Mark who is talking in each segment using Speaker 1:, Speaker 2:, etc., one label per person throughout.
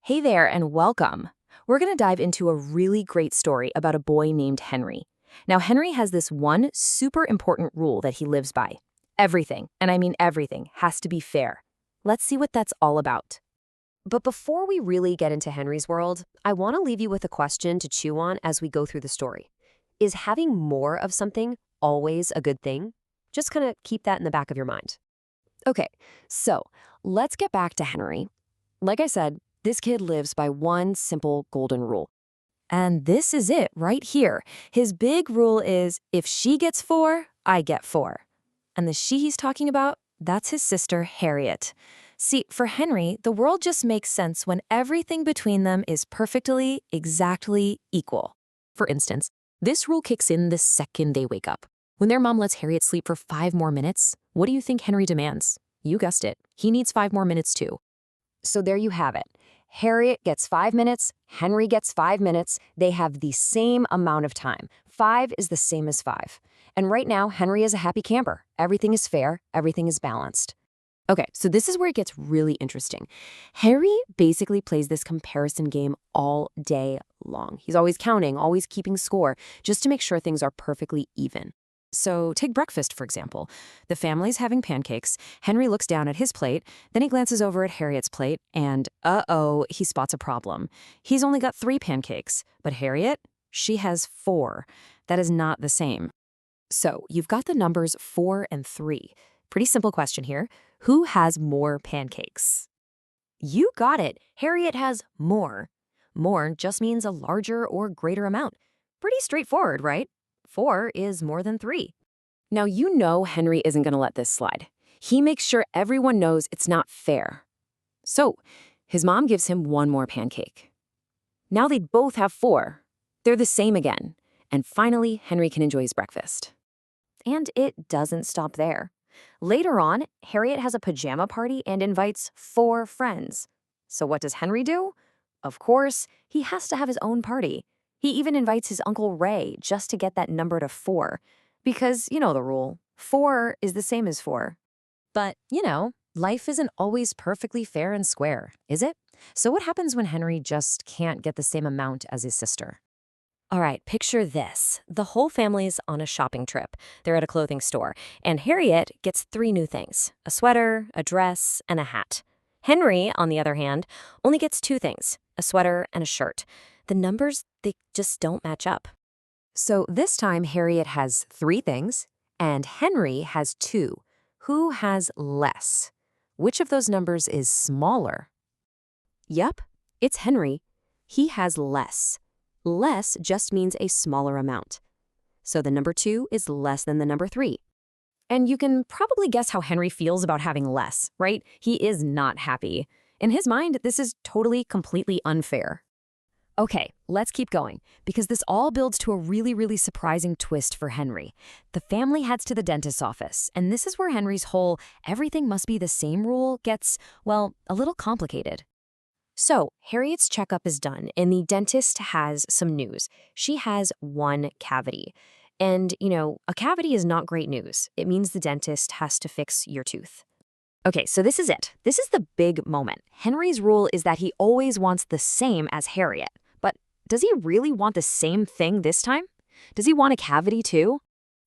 Speaker 1: Hey there and welcome. We're going to dive into a really great story about a boy named Henry. Now, Henry has this one super important rule that he lives by. Everything, and I mean everything, has to be fair. Let's see what that's all about.
Speaker 2: But before we really get into Henry's world, I want to leave you with a question to chew on as we go through the story. Is having more of something always a good thing? Just kind of keep that in the back of your mind. Okay, so let's get back to Henry. Like I said, this kid lives by one simple golden rule.
Speaker 1: And this is it right here. His big rule is if she gets 4, I get 4. And the she he's talking about, that's his sister, Harriet. See, for Henry, the world just makes sense when everything between them is perfectly, exactly equal. For instance, this rule kicks in the second they wake up. When their mom lets Harriet sleep for 5 more minutes, what do you think Henry demands? You guessed it. He needs 5 more minutes too.
Speaker 2: So there you have it. Harriet gets 5 minutes, Henry gets 5 minutes. They have the same amount of time. 5 is the same as 5. And right now, Henry is a happy camper. Everything is fair, everything is balanced.
Speaker 1: Okay, so this is where it gets really interesting. Harry basically plays this comparison game all day long. He's always counting, always keeping score, just to make sure things are perfectly even. So take breakfast, for example. The family's having pancakes. Henry looks down at his plate, then he glances over at Harriet's plate, and uh-oh, he spots a problem. He's only got 3 pancakes, but Harriet, she has 4. That is not the same. So you've got the numbers 4 and 3. Pretty simple question here. Who has more pancakes?
Speaker 2: You got it. Harriet has more. More just means a larger or greater amount. Pretty straightforward, right? 4 is more than 3.
Speaker 1: Now you know Henry isn't going to let this slide. He makes sure everyone knows it's not fair. So his mom gives him 1 more pancake. Now they both have 4. They're the same again. And finally, Henry can enjoy his breakfast.
Speaker 2: And it doesn't stop there. Later on, Harriet has a pajama party and invites 4 friends. So what does Henry do? Of course, he has to have his own party. He even invites his Uncle Ray just to get that number to 4. Because you know the rule, 4 is the same as 4.
Speaker 1: But, life isn't always perfectly fair and square, is it? So what happens when Henry just can't get the same amount as his sister?
Speaker 2: All right, picture this. The whole family's on a shopping trip. They're at a clothing store, and Harriet gets 3 new things: a sweater, a dress, and a hat. Henry, on the other hand, only gets 2 things: a sweater and a shirt. The numbers, they just don't match up.
Speaker 1: So this time, Harriet has 3 things, and Henry has 2. Who has less? Which of those numbers is smaller? Yep, it's Henry. He has less. Less just means a smaller amount. So the number 2 is less than the number 3. And you can probably guess how Henry feels about having less, right? He is not happy. In his mind, this is totally, completely unfair. Okay, let's keep going, because this all builds to a really, really surprising twist for Henry. The family heads to the dentist's office, and this is where Henry's whole everything must be the same rule gets, well, a little complicated. So, Harriet's checkup is done, and the dentist has some news. She has 1 cavity. And, a cavity is not great news. It means the dentist has to fix your tooth. Okay, so this is it. This is the big moment. Henry's rule is that he always wants the same as Harriet. But does he really want the same thing this time? Does he want a cavity too?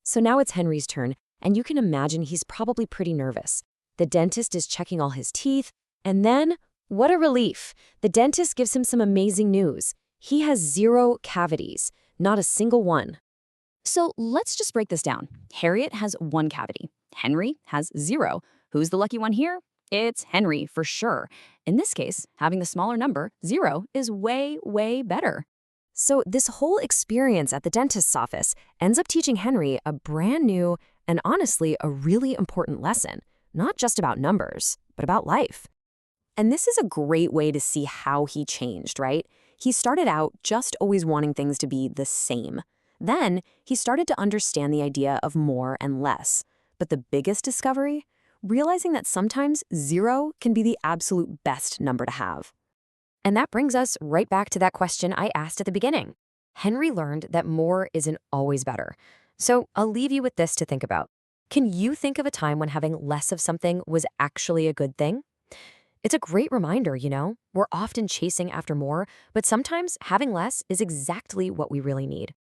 Speaker 1: So now it's Henry's turn, and you can imagine he's probably pretty nervous. The dentist is checking all his teeth, and then what a relief. The dentist gives him some amazing news. He has 0 cavities, not a single one. So let's just break this down. Harriet has 1 cavity. Henry has 0. Who's the lucky one here? It's Henry, for sure. In this case, having the smaller number, 0, is way, way better. So this whole experience at the dentist's office ends up teaching Henry a brand new and honestly a really important lesson. Not just about numbers, but about life. And this is a great way to see how he changed, right? He started out just always wanting things to be the same. Then he started to understand the idea of more and less. But the biggest discovery? Realizing that sometimes 0 can be the absolute best number to have. And that brings us right back to that question I asked at the beginning. Henry learned that more isn't always better. So I'll leave you with this to think about. Can you think of a time when having less of something was actually a good thing?
Speaker 2: It's a great reminder, We're often chasing after more, but sometimes having less is exactly what we really need.